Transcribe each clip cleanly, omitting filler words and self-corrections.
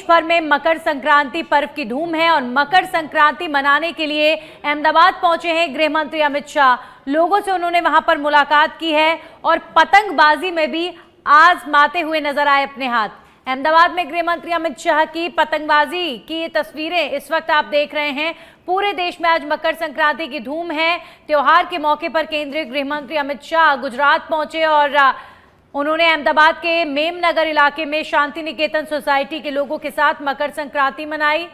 भर में मकर संक्रांति पर्व की धूम है और मकर संक्रांति मनाने के लिए अहमदाबाद पहुंचे हैं गृह मंत्री अमित शाह। लोगों से उन्होंने वहां पर मुलाकात की है और पतंगबाजी में भी आजमाते हुए नजर आए अपने हाथ। अहमदाबाद में गृह मंत्री अमित शाह की पतंगबाजी की ये तस्वीरें इस वक्त आप देख रहे हैं। पूरे देश में आज मकर संक्रांति की धूम है। त्योहार के मौके पर केंद्रीय गृह मंत्री अमित शाह गुजरात पहुंचे और उन्होंने अहमदाबाद के मेमनगर इलाके में शांति निकेतन सोसाइटी के लोगों के साथ मकर संक्रांति मनाई।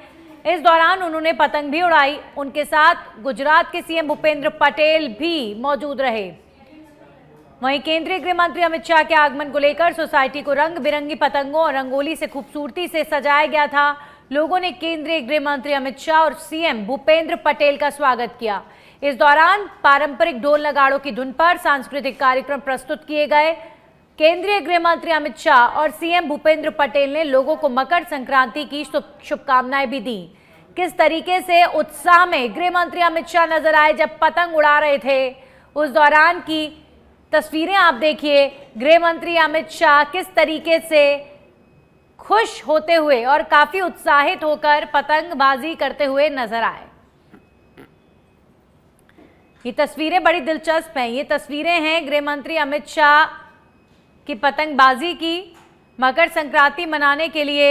इस दौरान उन्होंने पतंग भी उड़ाई। उनके साथ गुजरात के सीएम भूपेंद्र पटेल भी मौजूद रहे। वहीं केंद्रीय गृह मंत्री अमित शाह के आगमन को लेकर सोसाइटी को रंग बिरंगी पतंगों और रंगोली से खूबसूरती से सजाया गया था। लोगों ने केंद्रीय गृह मंत्री अमित शाह और सीएम भूपेंद्र पटेल का स्वागत किया। इस दौरान पारंपरिक ढोल नगाड़ों की धुन पर सांस्कृतिक कार्यक्रम प्रस्तुत किए गए। केंद्रीय गृह मंत्री अमित शाह और सीएम भूपेंद्र पटेल ने लोगों को मकर संक्रांति की शुभकामनाएं भी दी। किस तरीके से उत्साह में गृह मंत्री अमित शाह नजर आए जब पतंग उड़ा रहे थे, उस दौरान की तस्वीरें आप देखिए। गृह मंत्री अमित शाह किस तरीके से खुश होते हुए और काफी उत्साहित होकर पतंगबाजी करते हुए नजर आए। ये तस्वीरें बड़ी दिलचस्प हैं। ये तस्वीरें हैं गृह मंत्री अमित शाह की पतंगबाजी की। मकर संक्रांति मनाने के लिए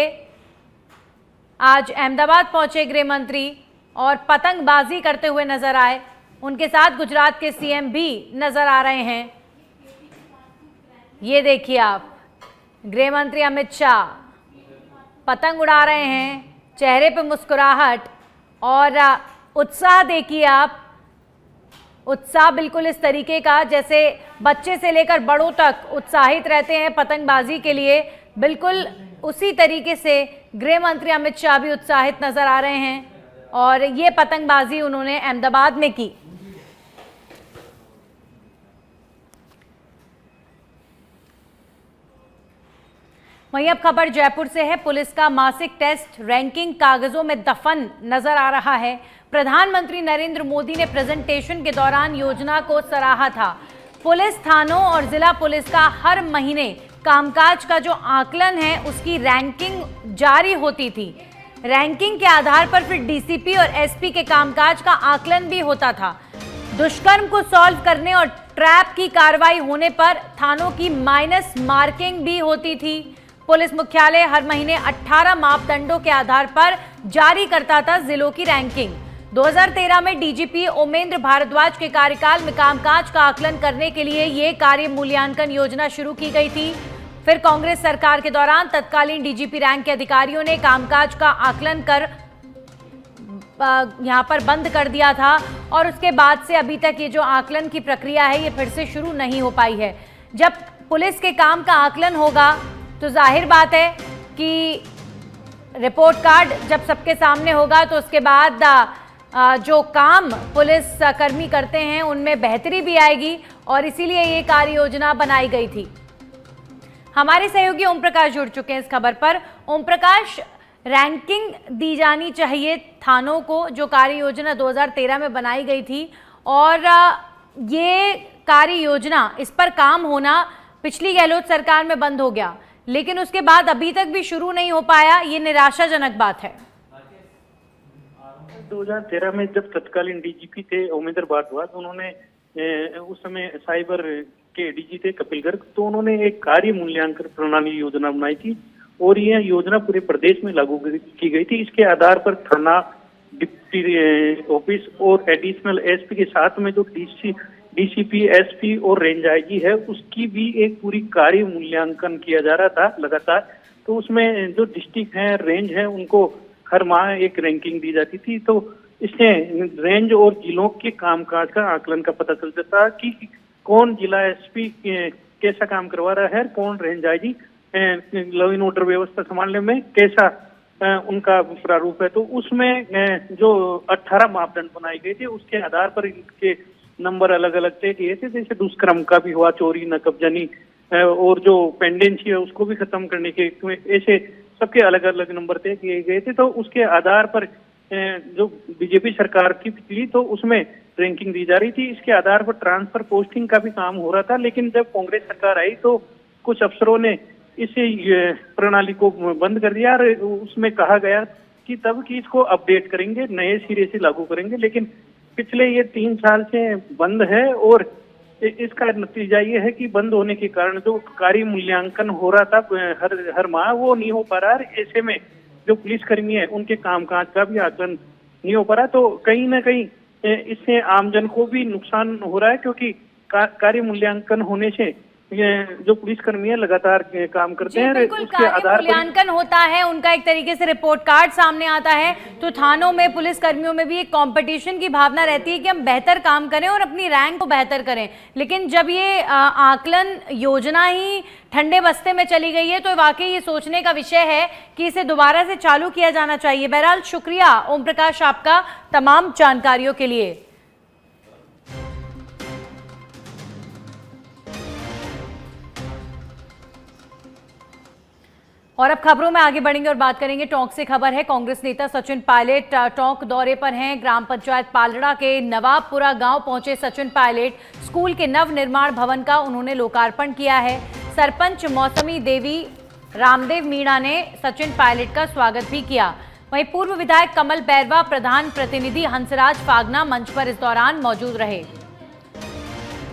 आज अहमदाबाद पहुंचे गृह मंत्री और पतंगबाजी करते हुए नजर आए। उनके साथ गुजरात के सीएम भी नजर आ रहे हैं। ये देखिए आप, गृह मंत्री अमित शाह पतंग उड़ा रहे हैं, चेहरे पे मुस्कुराहट और उत्साह देखिए आप। उत्साह बिल्कुल इस तरीके का जैसे बच्चे से लेकर बड़ों तक उत्साहित रहते हैं पतंगबाजी के लिए। बिल्कुल उसी तरीके से गृह मंत्री अमित शाह भी उत्साहित नजर आ रहे हैं और ये पतंगबाजी उन्होंने अहमदाबाद में की। वहीं अब खबर जयपुर से है। पुलिस का मासिक टेस्ट रैंकिंग कागजों में दफन नजर आ रहा है। प्रधानमंत्री नरेंद्र मोदी ने प्रेजेंटेशन के दौरान योजना को सराहा था। पुलिस थानों और जिला पुलिस का हर महीने कामकाज का जो आकलन है उसकी रैंकिंग जारी होती थी। रैंकिंग के आधार पर फिर डीसीपी और एसपी के कामकाज का आकलन भी होता था। दुष्कर्म को सॉल्व करने और ट्रैप की कार्रवाई होने पर थानों की माइनस मार्किंग भी होती थी। पुलिस मुख्यालय हर महीने 18 मापदंडों के आधार पर जारी करता था जिलों की रैंकिंग। 2013 में डीजीपी ओमेंद्र भारद्वाज के कार्यकाल में कामकाज का आकलन करने के लिए ये कार्य मूल्यांकन योजना शुरू की गई थी। फिर कांग्रेस सरकार के दौरान तत्कालीन डीजीपी रैंक के अधिकारियों ने कामकाज का आकलन कर यहाँ पर बंद कर दिया था और उसके बाद से अभी तक ये जो आकलन की प्रक्रिया है ये फिर से शुरू नहीं हो पाई है। जब पुलिस के काम का आकलन होगा तो जाहिर बात है कि रिपोर्ट कार्ड जब सबके सामने होगा तो उसके बाद जो काम पुलिस कर्मी करते हैं उनमें बेहतरी भी आएगी और इसीलिए ये कार्य योजना बनाई गई थी। हमारे सहयोगी ओम प्रकाश जुड़ चुके हैं इस खबर पर। ओम प्रकाश, रैंकिंग दी जानी चाहिए थानों को जो कार्य योजना 2013 में बनाई गई थी और ये कार्य योजना इस पर काम होना पिछली गहलोत सरकार में बंद हो गया, लेकिन उसके बाद अभी तक भी शुरू नहीं हो पाया। ये निराशाजनक बात है। 2013 में जब तत्कालीन डीजीपी थे ओमेंद्र भारद्वाज, उन्होंने उस समय साइबर के डीजी थे कपिल गर्ग, तो उन्होंने एक कार्य मूल्यांकन प्रणाली योजना बनाई थी और यह योजना पूरे प्रदेश में लागू की गई थी। इसके आधार पर थाना, डिप्टी ऑफिस और एडिशनल एसपी के साथ में जो डीसीपी, एसपी और रेंज आईजी है उसकी भी एक पूरी कार्य मूल्यांकन किया जा रहा था लगातार। तो उसमें जो डिस्ट्रिक्ट है, रेंज है, उनको हर माह एक रैंकिंग दी जाती थी। तो इससे रेंज और जिलों के कामकाज का आकलन का पता चलता था कि कौन जिला एसपी कैसा काम करवा रहा है, कौन range IG law and order व्यवस्था संभालने में कैसा उनका प्रारूप है। तो उसमें जो 18 मापदंड बनाए गए थे उसके आधार पर इनके नंबर अलग अलग तय किए थे। जैसे दुष्कर्म का भी हुआ, चोरी, नकबजनी और जो पेंडेंसी है उसको भी खत्म करने के, ऐसे सबके अलग अलग नंबर तय किए गए थे। तो उसके आधार पर जो बीजेपी सरकार की थी तो उसमें रैंकिंग दी जा रही थी। इसके आधार पर ट्रांसफर पोस्टिंग का भी काम हो रहा था, लेकिन जब कांग्रेस सरकार आई तो कुछ अफसरों ने इसे प्रणाली को बंद कर दिया और उसमें कहा गया कि तब कि इसको अपडेट करेंगे, नए सिरे से लागू करेंगे। लेकिन पिछले ये 3 साल से बंद है और इसका नतीजा ये है कि बंद होने के कारण जो कार्य मूल्यांकन हो रहा था हर माह वो नहीं हो पा रहा। ऐसे में जो पुलिसकर्मी है उनके कामकाज का भी आकलन नहीं हो पा रहा। तो कहीं ना कहीं इससे आमजन को भी नुकसान हो रहा है, क्योंकि कार्य मूल्यांकन होने से जो पुलिसकर्मी है लगातार काम करते हैं। बिल्कुल, कार्य मूल्यांकन होता है, उनका एक तरीके से रिपोर्ट कार्ड सामने आता है, तो थानों में पुलिसकर्मियों में भी एक कंपटीशन की भावना रहती है कि हम बेहतर काम करें और अपनी रैंक को बेहतर करें। लेकिन जब ये आकलन योजना ही ठंडे बस्ते में चली गई है तो वाकई ये सोचने का विषय है कि इसे दोबारा से चालू किया जाना चाहिए। बहरहाल शुक्रिया ओम प्रकाश आपका तमाम जानकारियों के लिए। और अब खबरों में आगे बढ़ेंगे और बात करेंगे। टोंक से खबर है, कांग्रेस नेता सचिन पायलट टोंक दौरे पर हैं। ग्राम पंचायत पालड़ा के नवाबपुरा गांव पहुंचे सचिन पायलट। स्कूल के नव निर्माण भवन का उन्होंने लोकार्पण किया है। सरपंच मौसमी देवी रामदेव मीणा ने सचिन पायलट का स्वागत भी किया। वहीं पूर्व विधायक कमल बैरवा, प्रधान प्रतिनिधि हंसराज फागना मंच पर इस दौरान मौजूद रहे।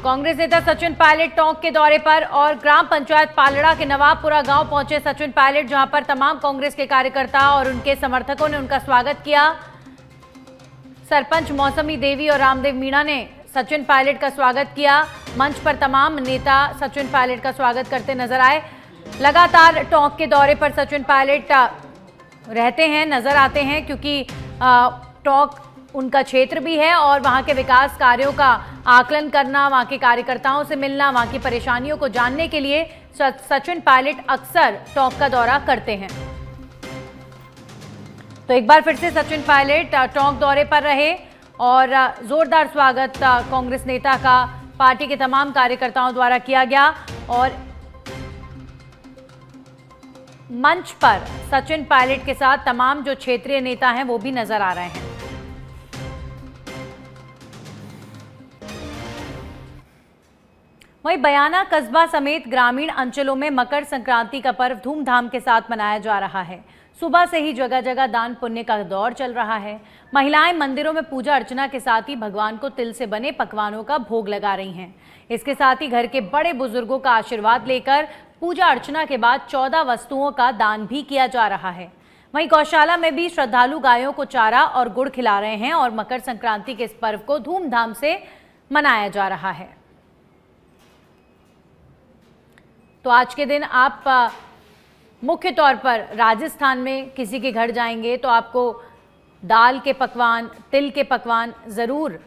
कांग्रेस नेता सचिन पायलट टोंक के दौरे पर और ग्राम पंचायत पालड़ा के नवाबपुरा गांव पहुंचे सचिन पायलट, जहां पर तमाम कांग्रेस के कार्यकर्ता और उनके समर्थकों ने उनका स्वागत किया। सरपंच मौसमी देवी और रामदेव मीणा ने सचिन पायलट का स्वागत किया। मंच पर तमाम नेता सचिन पायलट का स्वागत करते नजर आए। लगातार टोंक के दौरे पर सचिन पायलट रहते हैं, नजर आते हैं, क्योंकि टोंक उनका क्षेत्र भी है और वहां के विकास कार्यों का आकलन करना, वहां के कार्यकर्ताओं से मिलना, वहां की परेशानियों को जानने के लिए सचिन पायलट अक्सर टोंक का दौरा करते हैं। तो एक बार फिर से सचिन पायलट टोंक दौरे पर रहे और जोरदार स्वागत कांग्रेस नेता का पार्टी के तमाम कार्यकर्ताओं द्वारा किया गया। और मंच पर सचिन पायलट के साथ तमाम जो क्षेत्रीय नेता हैं वो भी नजर आ रहे हैं। वहीं बयाना कस्बा समेत ग्रामीण अंचलों में मकर संक्रांति का पर्व धूमधाम के साथ मनाया जा रहा है। सुबह से ही जगह जगह दान पुण्य का दौर चल रहा है। महिलाएं मंदिरों में पूजा अर्चना के साथ ही भगवान को तिल से बने पकवानों का भोग लगा रही हैं। इसके साथ ही घर के बड़े बुजुर्गों का आशीर्वाद लेकर पूजा अर्चना के बाद 14 वस्तुओं का दान भी किया जा रहा है। वहीं गौशाला में भी श्रद्धालु गायों को चारा और गुड़ खिला रहे हैं और मकर संक्रांति के इस पर्व को धूमधाम से मनाया जा रहा है। तो आज के दिन आप मुख्य तौर पर राजस्थान में किसी के घर जाएंगे तो आपको दाल के पकवान, तिल के पकवान ज़रूर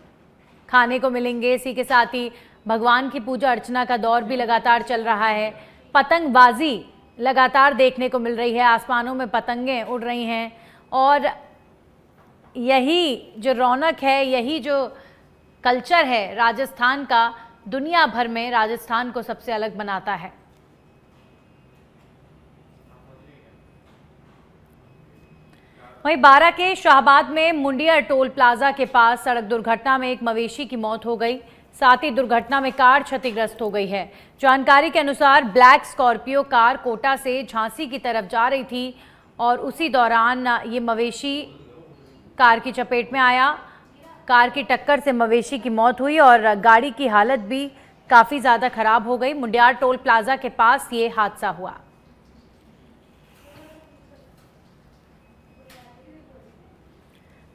खाने को मिलेंगे। इसी के साथ ही भगवान की पूजा अर्चना का दौर भी लगातार चल रहा है। पतंगबाजी लगातार देखने को मिल रही है, आसमानों में पतंगें उड़ रही हैं और यही जो रौनक है, यही जो कल्चर है राजस्थान का, दुनिया भर में राजस्थान को सबसे अलग बनाता है। वहीं बारा के शाहबाद में मुंडिया टोल प्लाजा के पास सड़क दुर्घटना में एक मवेशी की मौत हो गई। साथ ही दुर्घटना में कार क्षतिग्रस्त हो गई है। जानकारी के अनुसार ब्लैक स्कॉर्पियो कार कोटा से झांसी की तरफ जा रही थी और उसी दौरान ये मवेशी कार की चपेट में आया। कार की टक्कर से मवेशी की मौत हुई और गाड़ी की हालत भी काफ़ी ज़्यादा खराब हो गई। मुंडिया टोल प्लाजा के पास ये हादसा हुआ।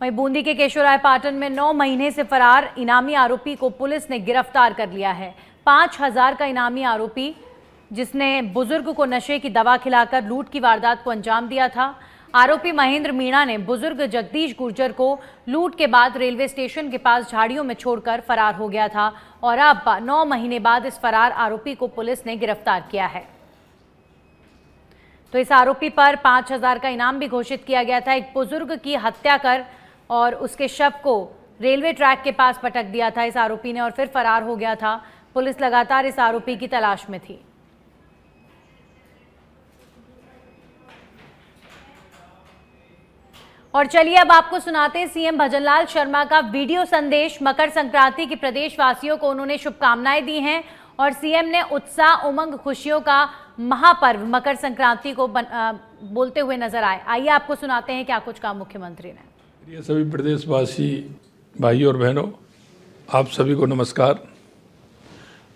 वहीं बूंदी के केशवराय पाटन में 9 महीने से फरार इनामी आरोपी को पुलिस ने गिरफ्तार कर लिया है। 5000 का इनामी आरोपी, जिसने बुजुर्ग को नशे की दवा खिलाकर लूट की वारदात को अंजाम दिया था। आरोपी महेंद्र मीणा ने बुजुर्ग जगदीश गुर्जर को लूट के बाद रेलवे स्टेशन के पास झाड़ियों में छोड़कर फरार हो गया था और अब 9 महीने बाद इस फरार आरोपी को पुलिस ने गिरफ्तार किया है। तो इस आरोपी पर 5000 का इनाम भी घोषित किया गया था। एक बुजुर्ग की हत्या कर और उसके शव को रेलवे ट्रैक के पास पटक दिया था इस आरोपी ने और फिर फरार हो गया था। पुलिस लगातार इस आरोपी की तलाश में थी। और चलिए अब आपको सुनाते हैं सीएम भजनलाल शर्मा का वीडियो संदेश। मकर संक्रांति की प्रदेशवासियों को उन्होंने शुभकामनाएं दी हैं और सीएम ने उत्साह, उमंग, खुशियों का महापर्व मकर संक्रांति को बोलते हुए नजर आए। आइए आपको सुनाते हैं क्या कुछ कहा मुख्यमंत्री ने। ये सभी प्रदेशवासी भाई और बहनों, आप सभी को नमस्कार।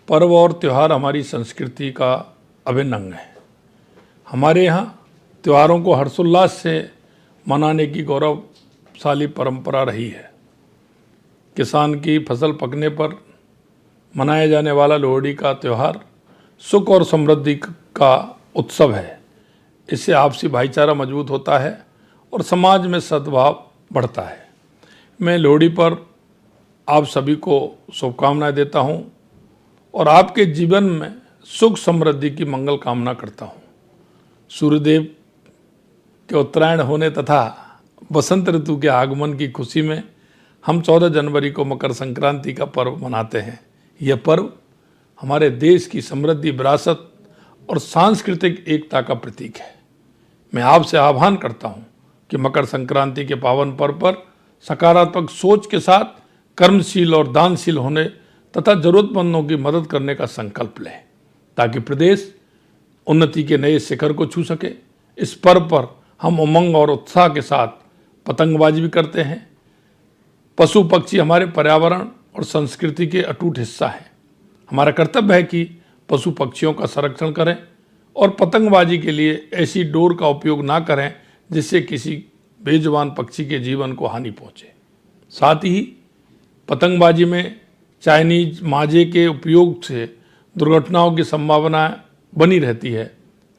पर्व और त्यौहार हमारी संस्कृति का अभिन्न अंग है। हमारे यहाँ त्योहारों को हर्षोल्लास से मनाने की गौरवशाली परंपरा रही है। किसान की फसल पकने पर मनाया जाने वाला लोहड़ी का त्यौहार सुख और समृद्धि का उत्सव है। इससे आपसी भाईचारा मजबूत होता है और समाज में सद्भाव बढ़ता है। मैं लोहड़ी पर आप सभी को शुभकामनाएं देता हूं और आपके जीवन में सुख समृद्धि की मंगल कामना करता हूं। सूर्यदेव के उत्तरायण होने तथा बसंत ऋतु के आगमन की खुशी में हम 14 जनवरी को मकर संक्रांति का पर्व मनाते हैं। यह पर्व हमारे देश की समृद्धि, विरासत और सांस्कृतिक एकता का प्रतीक है। मैं आपसे आह्वान करता हूं कि मकर संक्रांति के पावन पर्व पर सकारात्मक सोच के साथ कर्मशील और दानशील होने तथा जरूरतमंदों की मदद करने का संकल्प लें, ताकि प्रदेश उन्नति के नए शिखर को छू सके। इस पर्व पर हम उमंग और उत्साह के साथ पतंगबाजी भी करते हैं। पशु पक्षी हमारे पर्यावरण और संस्कृति के अटूट हिस्सा हैं। हमारा कर्तव्य है कि पशु पक्षियों का संरक्षण करें और पतंगबाजी के लिए ऐसी डोर का उपयोग ना करें जिससे किसी बेजुबान पक्षी के जीवन को हानि पहुंचे। साथ ही पतंगबाजी में चाइनीज माजे के उपयोग से दुर्घटनाओं की संभावना बनी रहती है।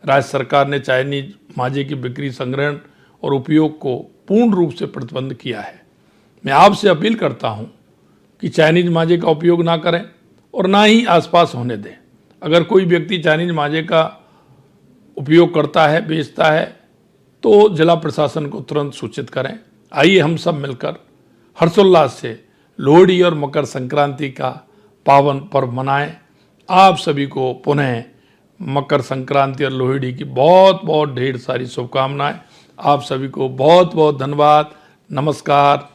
राज्य सरकार ने चाइनीज माजे की बिक्री, संग्रहण और उपयोग को पूर्ण रूप से प्रतिबंध किया है। मैं आपसे अपील करता हूं कि चाइनीज माजे का उपयोग ना करें और ना ही आसपास होने दें। अगर कोई व्यक्ति चाइनीज माजे का उपयोग करता है, बेचता है, तो जिला प्रशासन को तुरंत सूचित करें। आइए हम सब मिलकर हर्षोल्लास से लोहड़ी और मकर संक्रांति का पावन पर्व मनाएं। आप सभी को पुनः मकर संक्रांति और लोहड़ी की बहुत बहुत ढेर सारी शुभकामनाएं। आप सभी को बहुत बहुत धन्यवाद। नमस्कार।